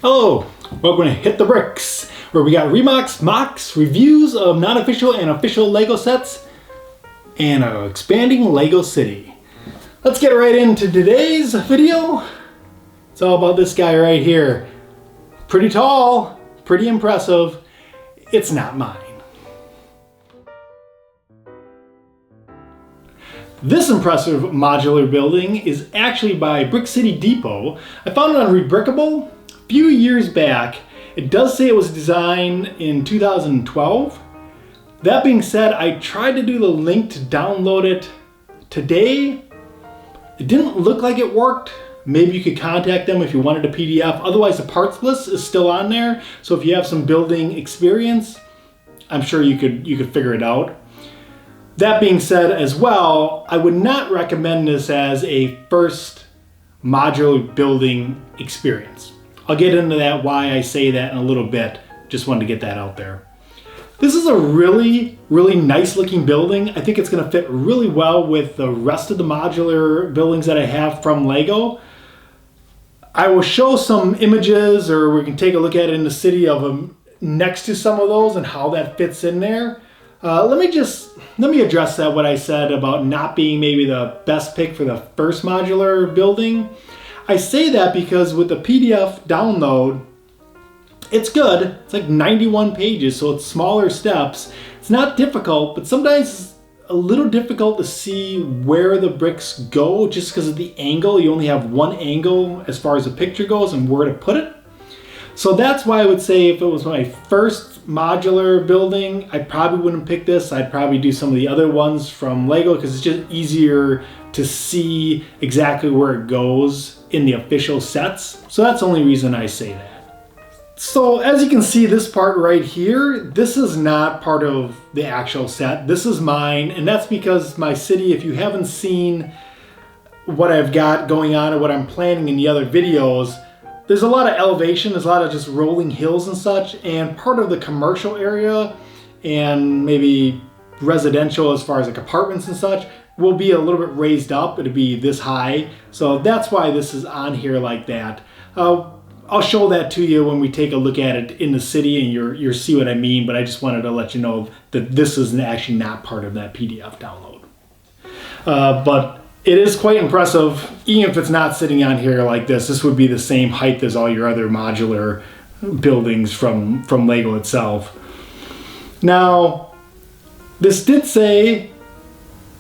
Hello, welcome to Hit the Bricks, where we got remocs, MOCs, reviews of non-official and official LEGO sets, and an expanding LEGO city. Let's get right into today's video. It's all about this guy right here. Pretty tall, pretty impressive. It's not mine. This impressive modular building is actually by Brick City Depot. I found it on Rebrickable a few years back. It does say it was designed in 2012. That being said, I tried to do the link to download it today. It didn't look like it worked. Maybe you could contact them if you wanted a PDF. Otherwise, the parts list is still on there. So if you have some building experience, I'm sure you could figure it out. That being said as well, I would not recommend this as a first modular building experience. I'll get into that, why I say that in a little bit. Just wanted to get that out there. This is a really nice looking building. I think it's going to fit really well with the rest of the modular buildings that I have from LEGO. I will show some images, or we can take a look at it in the city of them next to some of those and how that fits in there. Let me address that, what I said about not being maybe the best pick for the first modular building. I say that because with the PDF download, it's good. It's like 91 pages, so it's smaller steps. It's not difficult, but sometimes it's a little difficult to see where the bricks go just because of the angle. You only have one angle as far as the picture goes and where to put it. So that's why I would say if it was my first modular building, I probably wouldn't pick this. I'd probably do some of the other ones from LEGO because it's just easier to see exactly where it goes in the official sets. So that's the only reason I say that. So as you can see, this part right here, this is not part of the actual set. This is mine, and that's because my city, if you haven't seen what I've got going on or what I'm planning in the other videos, there's a lot of elevation, there's a lot of just rolling hills and such, and part of the commercial area and maybe residential as far as like apartments and such will be a little bit raised up. It'll be this high. So that's why this is on here like that. I'll show that to you when we take a look at it in the city and you'll see what I mean, but I just wanted to let you know that this is actually not part of that PDF download. But it is quite impressive, even if it's not sitting on here like this. This would be the same height as all your other modular buildings from LEGO itself. Now, this did say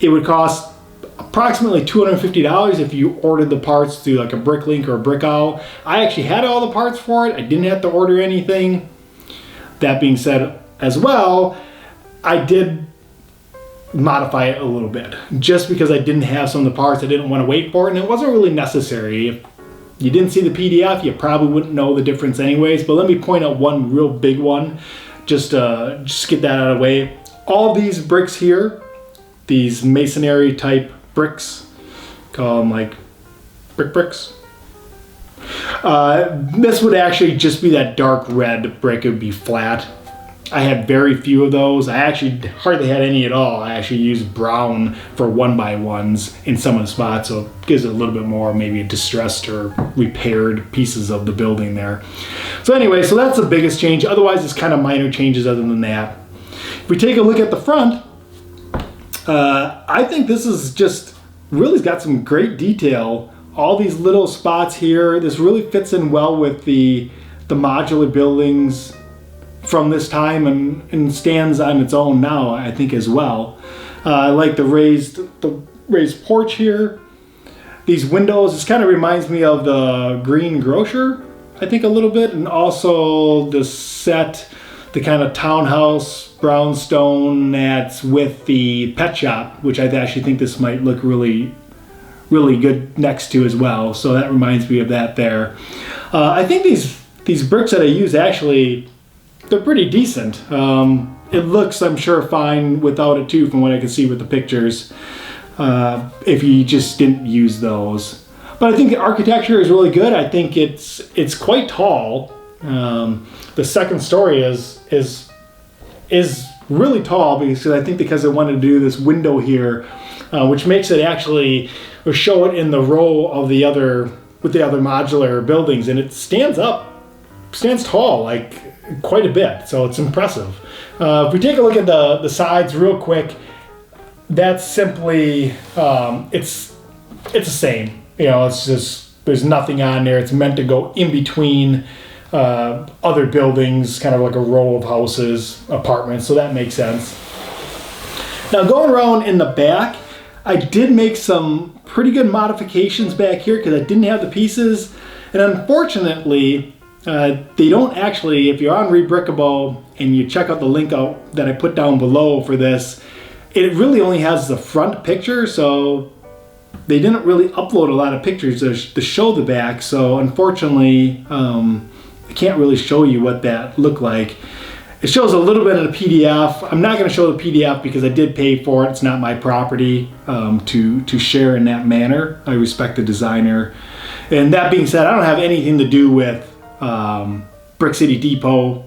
it would cost approximately $250 if you ordered the parts through like a Bricklink or a Brickowl. I actually had all the parts for it. I didn't have to order anything. That being said as well, I did modify it a little bit just because I didn't have some of the parts. I didn't want to wait for it, and it wasn't really necessary. If you didn't see the PDF, you probably wouldn't know the difference anyways, but let me point out one real big one just get that out of the way. All these bricks here, these masonry type bricks, call them like bricks. This would actually just be that dark red brick. It would be flat. I had very few of those. I actually hardly had any at all. I actually used brown for 1x1s in some of the spots, so it gives it a little bit more maybe distressed or repaired pieces of the building there. So anyway, so that's the biggest change. Otherwise, it's kind of minor changes other than that. If we take a look at the front, I think this is just really got some great detail. All these little spots here, this really fits in well with the modular buildings from this time and stands on its own now, I think, as well. I like the raised porch here. These windows, this kind of reminds me of the Green Grocer, I think, a little bit, and also the set, the kind of townhouse brownstone that's with the pet shop, which I actually think this might look really good next to as well. So that reminds me of that there. I think these bricks that I use actually, they're pretty decent. It looks, I'm sure, fine without it too, from what I can see with the pictures, if you just didn't use those. But I think the architecture is really good. I think it's quite tall. The second story is really tall because I think because they wanted to do this window here, which makes it actually, or show it in the row of the other, with the other modular buildings, and it stands up stands tall, like quite a bit, so it's impressive. If we take a look at the sides real quick, that's simply, it's the same. You know, it's just, there's nothing on there. It's meant to go in between other buildings, kind of like a row of houses, apartments, so that makes sense. Now going around in the back, I did make some pretty good modifications back here because I didn't have the pieces, and unfortunately they don't actually, if you're on Rebrickable and you check out the link out that I put down below for this, it really only has the front picture, so they didn't really upload a lot of pictures to show the back, so unfortunately I can't really show you what that looked like. It shows a little bit in a PDF. I'm not going to show the PDF because I did pay for it. It's not my property to share in that manner. I respect the designer. And that being said, I don't have anything to do with Brick City Depot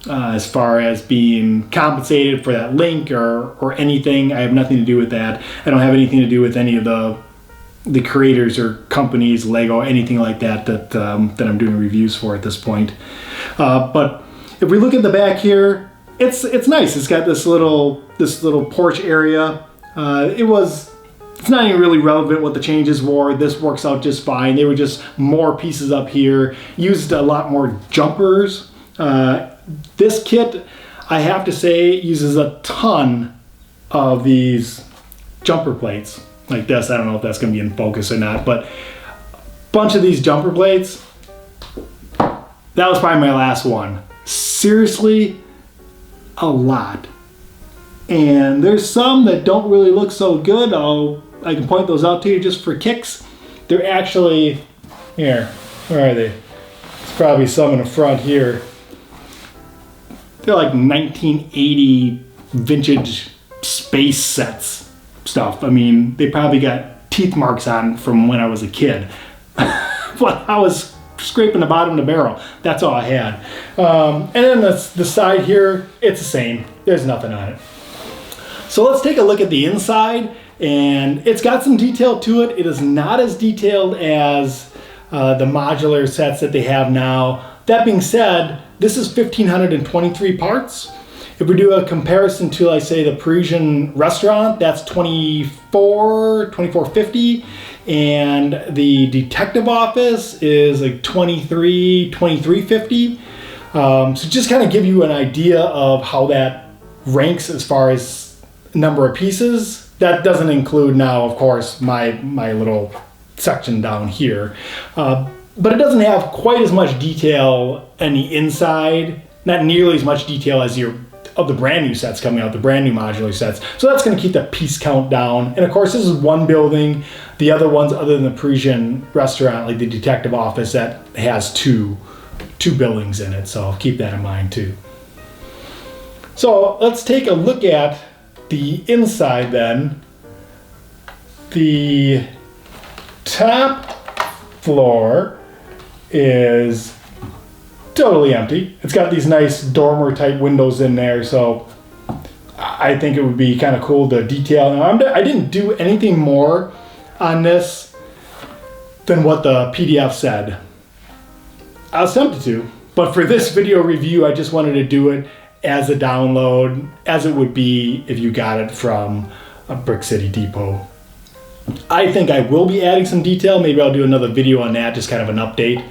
as far as being compensated for that link or anything. I have nothing to do with that. I don't have anything to do with any of the creators or companies, Lego, anything like that that I'm doing reviews for at this point. But if we look at the back here, it's nice. It's got this little porch area. It's not even really relevant what the changes were. This works out just fine. They were just more pieces up here. Used a lot more jumpers. This kit, I have to say, uses a ton of these jumper plates like this. I don't know if that's going to be in focus or not, but a bunch of these jumper plates. That was probably my last one. Seriously, a lot. And there's some that don't really look so good. I can point those out to you just for kicks. They're actually, here, where are they? There's probably some in the front here. They're like 1980 vintage space sets stuff. I mean, they probably got teeth marks on from when I was a kid. But I was scraping the bottom of the barrel. That's all I had. And then the side here, it's the same. There's nothing on it. So let's take a look at the inside, and it's got some detail to it. It is not as detailed as the modular sets that they have now. That being said, this is 1,523 parts. If we do a comparison to, like, say, the Parisian Restaurant, that's 2450, and the detective office is like 2350. So just kind of give you an idea of how that ranks as far as number of pieces. That doesn't include now, of course, my little section down here. But it doesn't have quite as much detail on the inside, not nearly as much detail as of the brand new sets coming out, the brand new modular sets. So that's going to keep the piece count down. And of course, this is one building. The other ones, other than the Parisian Restaurant, like the detective office, that has two buildings in it. So keep that in mind too. So let's take a look at the inside then. The top floor is totally empty. It's got these nice dormer type windows in there, so I think it would be kind of cool to detail. Now, I didn't do anything more on this than what the PDF said. I was tempted to, but for this video review, I just wanted to do it as a download, as it would be if you got it from a Brick City Depot. I think I will be adding some detail. Maybe I'll do another video on that, just kind of an update.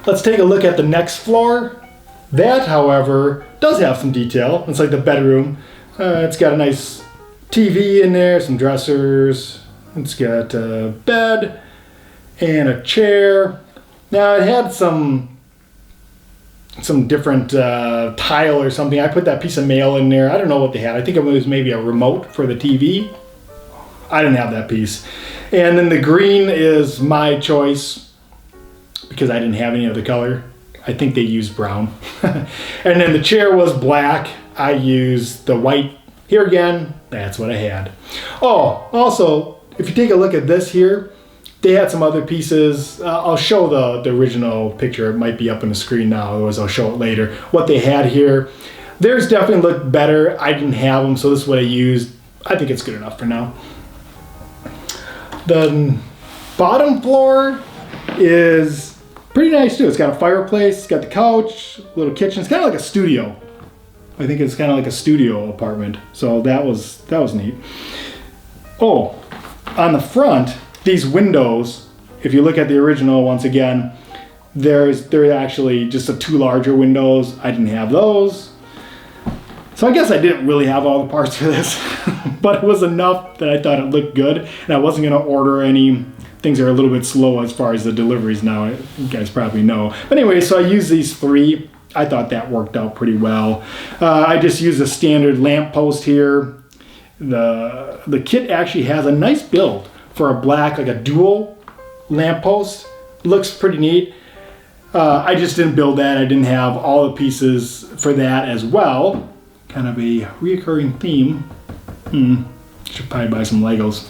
Let's take a look at the next floor. That, however, does have some detail. It's like the bedroom. It's got a nice TV in there, some dressers. It's got a bed and a chair. Now it had some different tile or something. I put that piece of mail in there. I don't know what they had. I think it was maybe a remote for the TV. I didn't have that piece. And then the green is my choice because I didn't have any other color. I think they used brown. And then the chair was black. I used the white. Here again, that's what I had. Oh, also, if you take a look at this here, they had some other pieces. I'll show the original picture. It might be up on the screen now, otherwise I'll show it later. What they had here. Theirs definitely looked better. I didn't have them, so this is what I used. I think it's good enough for now. The bottom floor is pretty nice too. It's got a fireplace, it's got the couch, little kitchen. It's kind of like a studio. I think it's kind of like a studio apartment. So that was neat. Oh, on the front, these windows, if you look at the original once again, they're actually just the 2 larger windows. I didn't have those. So I guess I didn't really have all the parts for this, but it was enough that I thought it looked good, and I wasn't gonna order any. Things are a little bit slow as far as the deliveries now, you guys probably know. But anyway, so I used these 3. I thought that worked out pretty well. I just used a standard lamp post here. The kit actually has a nice build for a black, like a dual lamp post. Looks pretty neat. I just didn't build that. I didn't have all the pieces for that as well. Kind of a reoccurring theme. Should probably buy some Legos.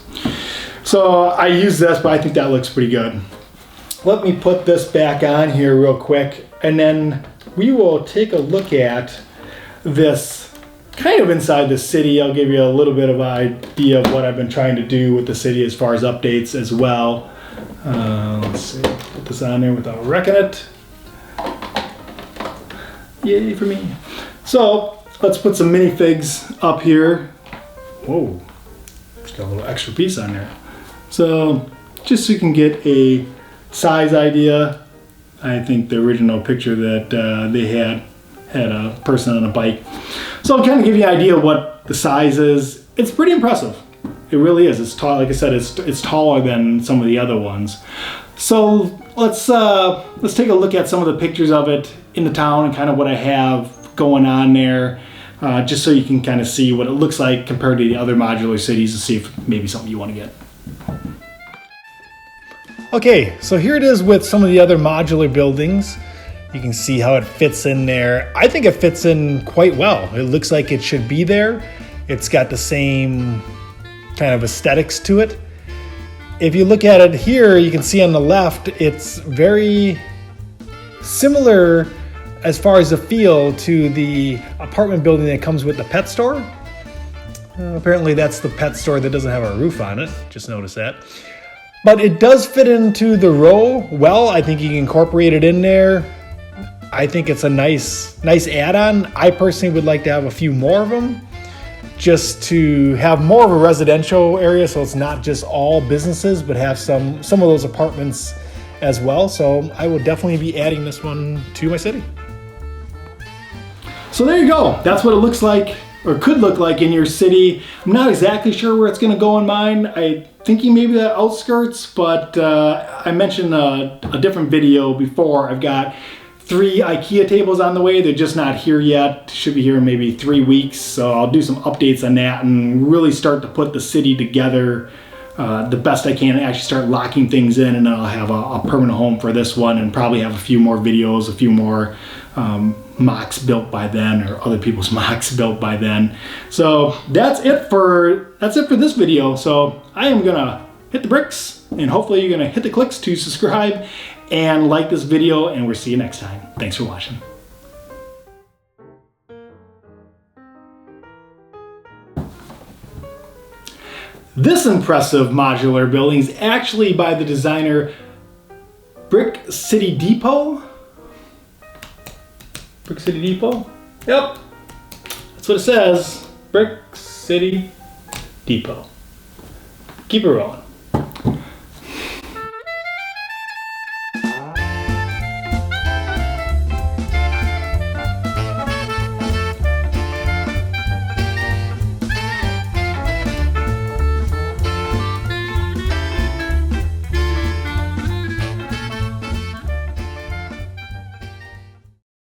So I used this, but I think that looks pretty good. Let me put this back on here real quick, and then we will take a look at this kind of inside the city. I'll give you a little bit of an idea of what I've been trying to do with the city as far as updates as well. Let's see, put this on there without wrecking it. Yay for me. So let's put some minifigs up here. Whoa, just got a little extra piece on there. So just so you can get a size idea, I think the original picture that they had a person on a bike. So I'll kind of give you an idea of what the size is. It's pretty impressive. It really is. It's tall. Like I said, it's taller than some of the other ones. So let's take a look at some of the pictures of it in the town and kind of what I have going on there, just so you can kind of see what it looks like compared to the other modular cities and see if maybe something you want to get. Okay, so here it is with some of the other modular buildings. You can see how it fits in there. I think it fits in quite well. It looks like it should be there. It's got the same kind of aesthetics to it. If you look at it here, you can see on the left, it's very similar as far as the feel to the apartment building that comes with the pet store. Apparently that's the pet store that doesn't have a roof on it. Just noticed that. But it does fit into the row well. I think you can incorporate it in there. I think it's a nice add-on. I personally would like to have a few more of them, just to have more of a residential area, so it's not just all businesses, but have some of those apartments as well. So I will definitely be adding this one to my city. So there you go. That's what it looks like, or could look like in your city. I'm not exactly sure where it's going to go in mine. I'm thinking maybe the outskirts, but I mentioned a different video before. I've got 3 IKEA tables on the way. They're just not here yet. Should be here in maybe 3 weeks. So I'll do some updates on that and really start to put the city together the best I can, and actually start locking things in, and then I'll have a permanent home for this one, and probably have a few more videos, a few more MOCs built by then, or other people's MOCs built by then. So that's it for this video. So I am gonna hit the bricks, and hopefully you're gonna hit the clicks to subscribe and like this video, and we'll see you next time. Thanks for watching. This impressive modular building is actually by the designer Brick City Depot. Brick City Depot? Yep. That's what it says. Brick City Depot. Keep it rolling.